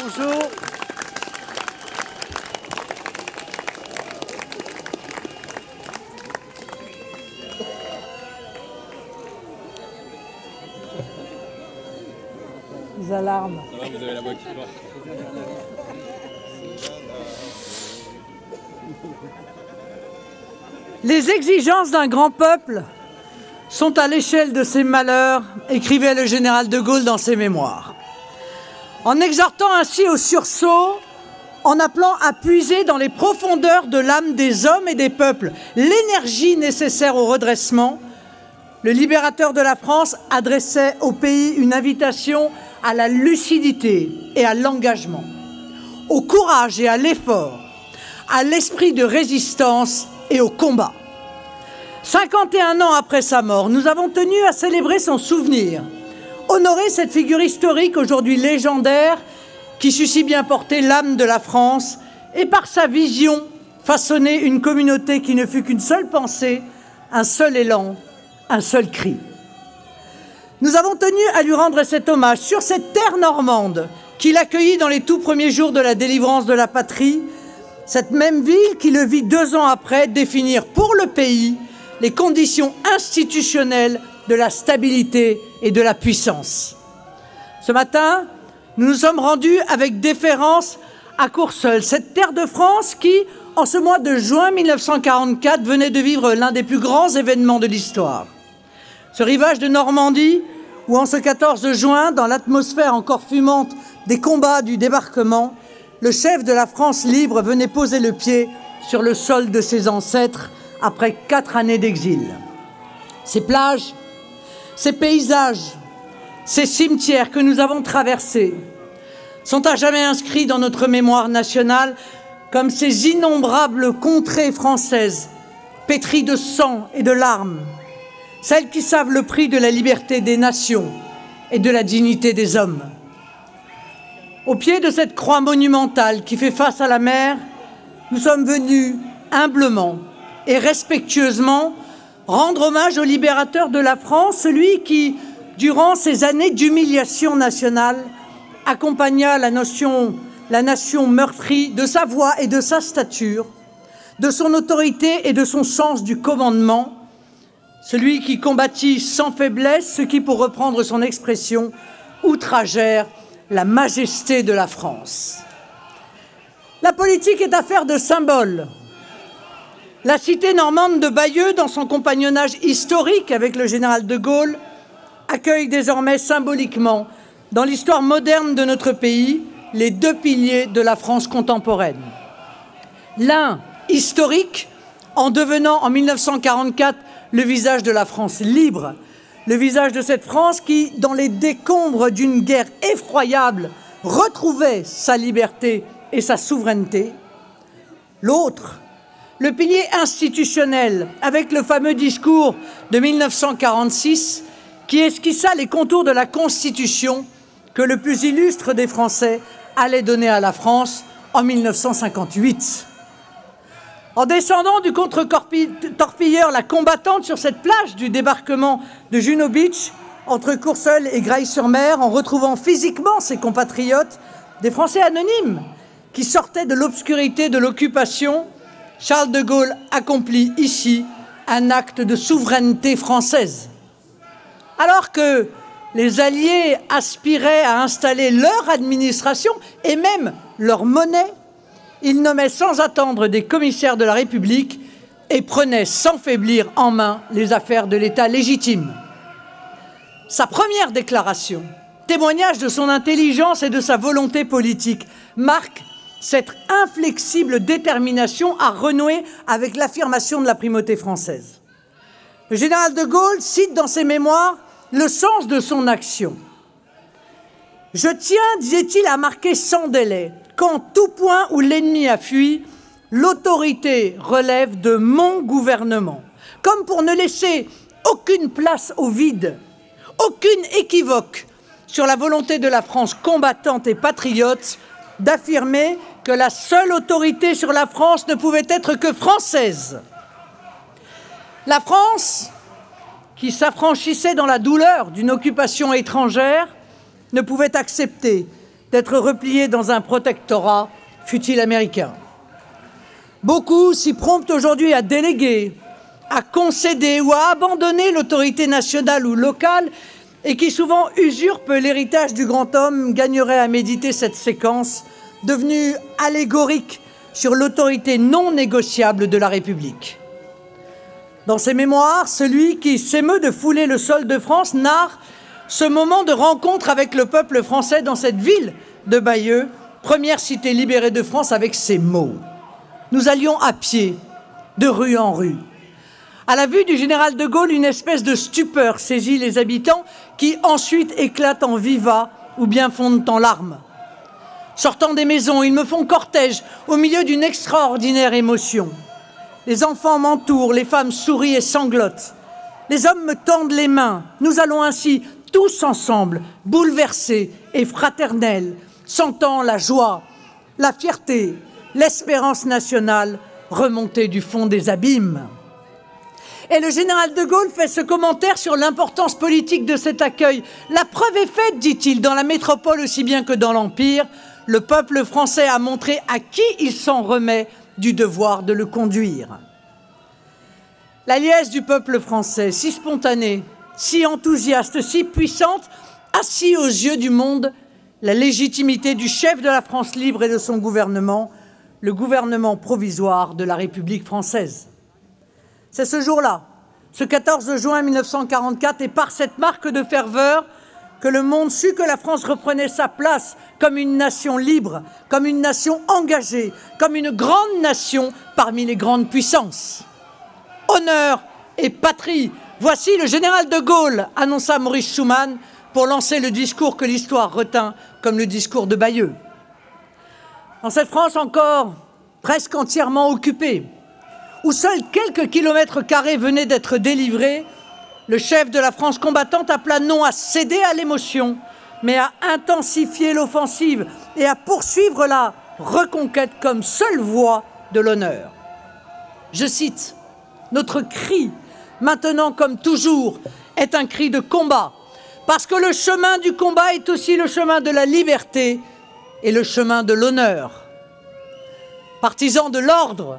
Bonjour. Les alarmes. Ça va, vous avez la voix qui porte. Les exigences d'un grand peuple sont à l'échelle de ses malheurs, écrivait le général de Gaulle dans ses mémoires. En exhortant ainsi au sursaut, en appelant à puiser dans les profondeurs de l'âme des hommes et des peuples l'énergie nécessaire au redressement, le libérateur de la France adressait au pays une invitation à la lucidité et à l'engagement, au courage et à l'effort, à l'esprit de résistance et au combat. 51 ans après sa mort, nous avons tenu à célébrer son souvenir, honorer cette figure historique aujourd'hui légendaire qui sut si bien porter l'âme de la France et par sa vision façonner une communauté qui ne fut qu'une seule pensée, un seul élan, un seul cri. Nous avons tenu à lui rendre cet hommage sur cette terre normande qu'il accueillit dans les tout premiers jours de la délivrance de la patrie, cette même ville qui le vit 2 ans après définir pour le pays les conditions institutionnelles de la stabilité et de la puissance. Ce matin, nous nous sommes rendus avec déférence à Courseulles, cette terre de France qui, en ce mois de juin 1944, venait de vivre l'un des plus grands événements de l'histoire. Ce rivage de Normandie, où en ce 14 juin, dans l'atmosphère encore fumante des combats du débarquement, le chef de la France libre venait poser le pied sur le sol de ses ancêtres après 4 années d'exil. Ces plages, ces paysages, ces cimetières que nous avons traversés sont à jamais inscrits dans notre mémoire nationale comme ces innombrables contrées françaises pétries de sang et de larmes, celles qui savent le prix de la liberté des nations et de la dignité des hommes. Au pied de cette croix monumentale qui fait face à la mer, nous sommes venus humblement et respectueusement rendre hommage au libérateur de la France, celui qui, durant ces années d'humiliation nationale, accompagna la nation meurtrie de sa voix et de sa stature, de son autorité et de son sens du commandement, celui qui combattit sans faiblesse ceux qui, pour reprendre son expression, outragèrent la majesté de la France. La politique est affaire de symboles. La cité normande de Bayeux, dans son compagnonnage historique avec le général de Gaulle, accueille désormais symboliquement, dans l'histoire moderne de notre pays, les 2 piliers de la France contemporaine. L'un, historique, en devenant en 1944 le visage de la France libre, le visage de cette France qui, dans les décombres d'une guerre effroyable, retrouvait sa liberté et sa souveraineté. L'autre, le pilier institutionnel, avec le fameux discours de 1946 qui esquissa les contours de la Constitution que le plus illustre des Français allait donner à la France en 1958. En descendant du contre-torpilleur La Combattante sur cette plage du débarquement de Juno Beach, entre Courseulles et Grailly-sur-Mer, en retrouvant physiquement ses compatriotes, des Français anonymes qui sortaient de l'obscurité de l'occupation, Charles de Gaulle accomplit ici un acte de souveraineté française. Alors que les Alliés aspiraient à installer leur administration et même leur monnaie, il nommait sans attendre des commissaires de la République et prenait sans faiblir en main les affaires de l'État légitime. Sa première déclaration, témoignage de son intelligence et de sa volonté politique, marque cette inflexible détermination à renouer avec l'affirmation de la primauté française. Le général de Gaulle cite dans ses mémoires le sens de son action. « Je tiens, disait-il, à marquer sans délai qu'en tout point où l'ennemi a fui, l'autorité relève de mon gouvernement, comme pour ne laisser aucune place au vide, aucune équivoque sur la volonté de la France combattante et patriote d'affirmer que la seule autorité sur la France ne pouvait être que française. La France, qui s'affranchissait dans la douleur d'une occupation étrangère, ne pouvait accepter d'être replié dans un protectorat, fût-il américain. Beaucoup s'y promptent aujourd'hui à déléguer, à concéder ou à abandonner l'autorité nationale ou locale et qui souvent usurpe l'héritage du grand homme gagnerait à méditer cette séquence devenue allégorique sur l'autorité non négociable de la République. Dans ses mémoires, celui qui s'émeut de fouler le sol de France narre ce moment de rencontre avec le peuple français dans cette ville de Bayeux, première cité libérée de France, avec ces mots. Nous allions à pied, de rue en rue. À la vue du général de Gaulle, une espèce de stupeur saisit les habitants qui ensuite éclatent en vivats ou bien fondent en larmes. Sortant des maisons, ils me font cortège au milieu d'une extraordinaire émotion. Les enfants m'entourent, les femmes sourient et sanglotent. Les hommes me tendent les mains. Nous allons ainsi, tous ensemble, bouleversés et fraternels, sentant la joie, la fierté, l'espérance nationale remonter du fond des abîmes. Et le général de Gaulle fait ce commentaire sur l'importance politique de cet accueil. La preuve est faite, dit-il, dans la métropole aussi bien que dans l'Empire. Le peuple français a montré à qui il s'en remet du devoir de le conduire. La liesse du peuple français, si spontanée, si enthousiaste, si puissante, assit aux yeux du monde la légitimité du chef de la France libre et de son gouvernement, le gouvernement provisoire de la République française. C'est ce jour-là, ce 14 juin 1944, et par cette marque de ferveur, que le monde sut que la France reprenait sa place comme une nation libre, comme une nation engagée, comme une grande nation parmi les grandes puissances. Honneur et patrie, voici le général de Gaulle, annonça Maurice Schumann pour lancer le discours que l'histoire retint comme le discours de Bayeux. Dans cette France encore presque entièrement occupée, où seuls quelques kilomètres carrés venaient d'être délivrés, le chef de la France combattante appela non à céder à l'émotion, mais à intensifier l'offensive et à poursuivre la reconquête comme seule voie de l'honneur. Je cite, « Notre cri, maintenant comme toujours, est un cri de combat, parce que le chemin du combat est aussi le chemin de la liberté et le chemin de l'honneur. » Partisan de l'ordre,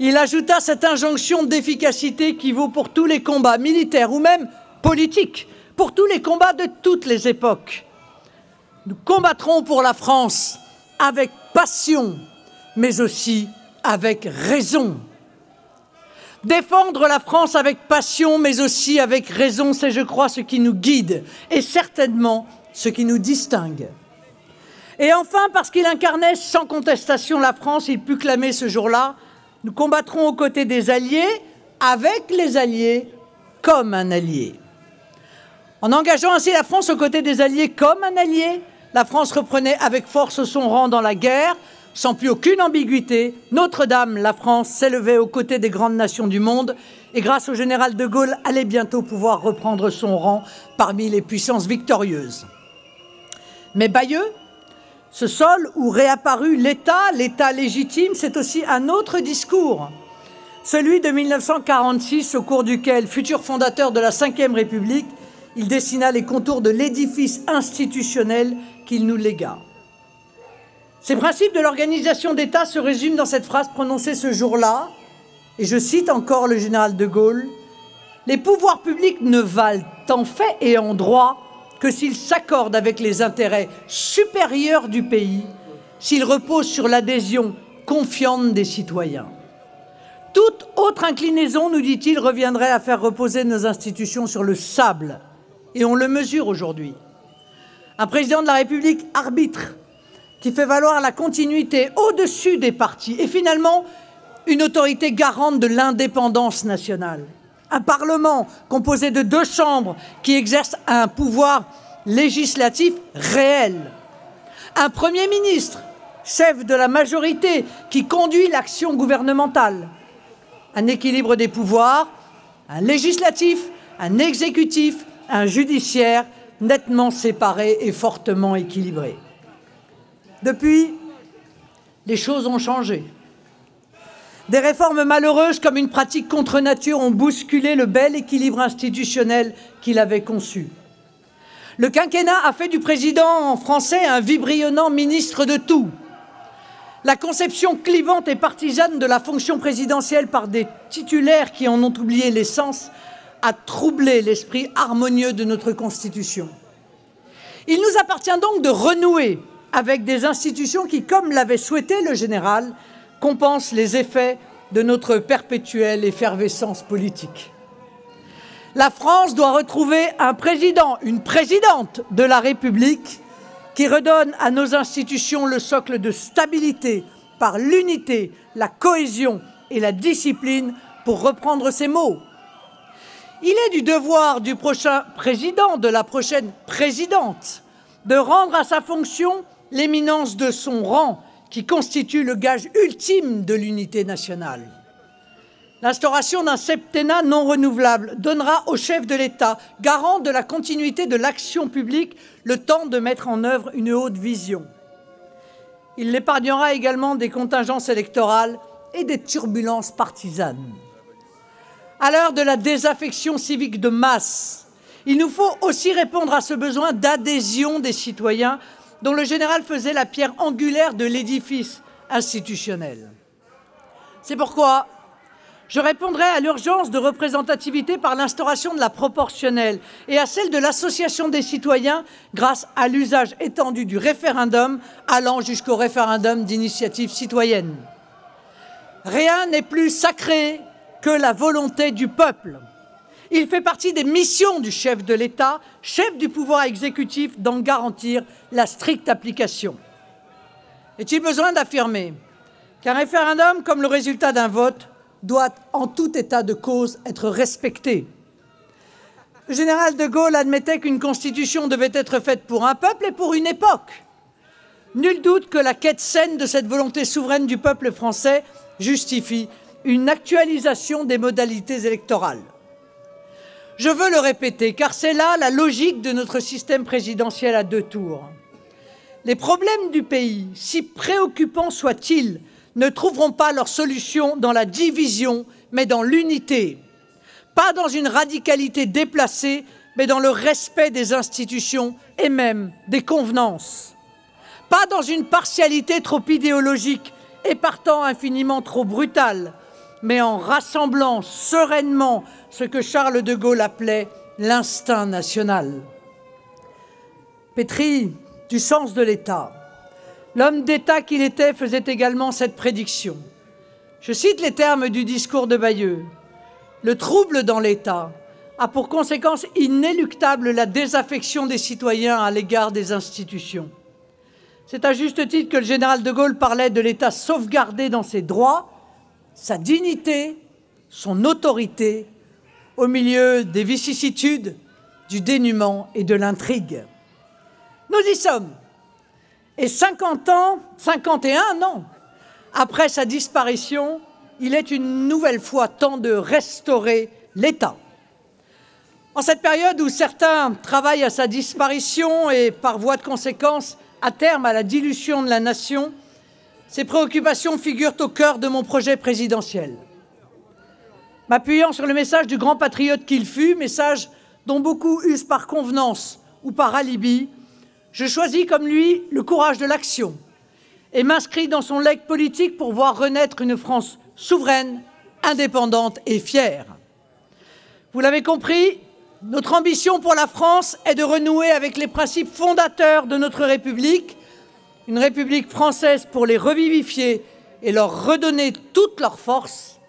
il ajouta cette injonction d'efficacité qui vaut pour tous les combats militaires ou même politiques, pour tous les combats de toutes les époques. Nous combattrons pour la France avec passion, mais aussi avec raison. Défendre la France avec passion, mais aussi avec raison, c'est, je crois, ce qui nous guide et certainement ce qui nous distingue. Et enfin, parce qu'il incarnait sans contestation la France, il put clamer ce jour-là: nous combattrons aux côtés des alliés, avec les alliés, comme un allié. En engageant ainsi la France aux côtés des alliés comme un allié, la France reprenait avec force son rang dans la guerre, sans plus aucune ambiguïté. Notre-Dame, la France, s'élevait aux côtés des grandes nations du monde et grâce au général de Gaulle, allait bientôt pouvoir reprendre son rang parmi les puissances victorieuses. Mais Bayeux, ce sol où réapparut l'État légitime, c'est aussi un autre discours, celui de 1946, au cours duquel, futur fondateur de la Ve République, il dessina les contours de l'édifice institutionnel qu'il nous légua. Ces principes de l'organisation d'État se résument dans cette phrase prononcée ce jour-là, et je cite encore le général de Gaulle, « Les pouvoirs publics ne valent en fait et en droit que s'ils s'accordent avec les intérêts supérieurs du pays, s'ils reposent sur l'adhésion confiante des citoyens. Toute autre inclinaison, nous dit-il, reviendrait à faire reposer nos institutions sur le sable, et on le mesure aujourd'hui. Un président de la République arbitre, qui fait valoir la continuité au-dessus des partis, et finalement une autorité garante de l'indépendance nationale. Un Parlement composé de 2 chambres qui exerce un pouvoir législatif réel. Un Premier ministre, chef de la majorité, qui conduit l'action gouvernementale. Un équilibre des pouvoirs, un législatif, un exécutif, un judiciaire nettement séparés et fortement équilibrés. Depuis, les choses ont changé. Des réformes malheureuses comme une pratique contre nature ont bousculé le bel équilibre institutionnel qu'il avait conçu. Le quinquennat a fait du président français un vibrionnant ministre de tout. La conception clivante et partisane de la fonction présidentielle par des titulaires qui en ont oublié l'essence a troublé l'esprit harmonieux de notre Constitution. Il nous appartient donc de renouer avec des institutions qui, comme l'avait souhaité le général, compensent les effets de notre perpétuelle effervescence politique. La France doit retrouver un président, une présidente de la République qui redonne à nos institutions le socle de stabilité par l'unité, la cohésion et la discipline, pour reprendre ces mots. Il est du devoir du prochain président, de la prochaine présidente, de rendre à sa fonction l'éminence de son rang, qui constitue le gage ultime de l'unité nationale. L'instauration d'un septennat non renouvelable donnera au chef de l'État, garant de la continuité de l'action publique, le temps de mettre en œuvre une haute vision. Il l'épargnera également des contingences électorales et des turbulences partisanes. À l'heure de la désaffection civique de masse, il nous faut aussi répondre à ce besoin d'adhésion des citoyens dont le général faisait la pierre angulaire de l'édifice institutionnel. C'est pourquoi je répondrai à l'urgence de représentativité par l'instauration de la proportionnelle et à celle de l'association des citoyens grâce à l'usage étendu du référendum allant jusqu'au référendum d'initiative citoyenne. Rien n'est plus sacré que la volonté du peuple. Il fait partie des missions du chef de l'État, chef du pouvoir exécutif, d'en garantir la stricte application. Est-il besoin d'affirmer qu'un référendum, comme le résultat d'un vote, doit, en tout état de cause, être respecté? Le général de Gaulle admettait qu'une constitution devait être faite pour un peuple et pour une époque. Nul doute que la quête saine de cette volonté souveraine du peuple français justifie une actualisation des modalités électorales. Je veux le répéter, car c'est là la logique de notre système présidentiel à 2 tours. Les problèmes du pays, si préoccupants soient-ils, ne trouveront pas leur solution dans la division, mais dans l'unité. Pas dans une radicalité déplacée, mais dans le respect des institutions et même des convenances. Pas dans une partialité trop idéologique et partant infiniment trop brutale, mais en rassemblant sereinement ce que Charles de Gaulle appelait l'instinct national. Pétri du sens de l'État, l'homme d'État qu'il était faisait également cette prédiction. Je cite les termes du discours de Bayeux. « Le trouble dans l'État a pour conséquence inéluctable la désaffection des citoyens à l'égard des institutions. » C'est à juste titre que le général de Gaulle parlait de l'État sauvegardé dans ses droits, sa dignité, son autorité, au milieu des vicissitudes, du dénuement et de l'intrigue. Nous y sommes. Et 51 ans après sa disparition, il est une nouvelle fois temps de restaurer l'État. En cette période où certains travaillent à sa disparition et, par voie de conséquence, à terme à la dilution de la nation, ces préoccupations figurent au cœur de mon projet présidentiel. M'appuyant sur le message du grand patriote qu'il fut, message dont beaucoup usent par convenance ou par alibi, je choisis comme lui le courage de l'action et m'inscris dans son legs politique pour voir renaître une France souveraine, indépendante et fière. Vous l'avez compris, notre ambition pour la France est de renouer avec les principes fondateurs de notre République, une République française pour les revivifier et leur redonner toute leur force.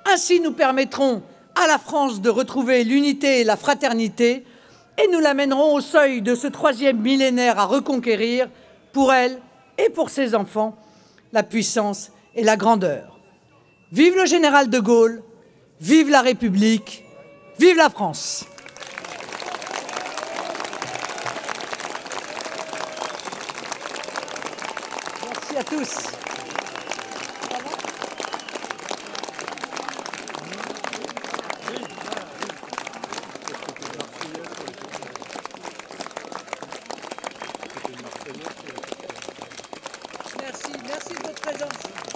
Ainsi, nous permettrons à la France de retrouver l'unité et la fraternité et nous l'amènerons au seuil de ce 3e millénaire à reconquérir, pour elle et pour ses enfants, la puissance et la grandeur. Vive le général de Gaulle, vive la République, vive la France! Merci à tous. Merci de votre présence.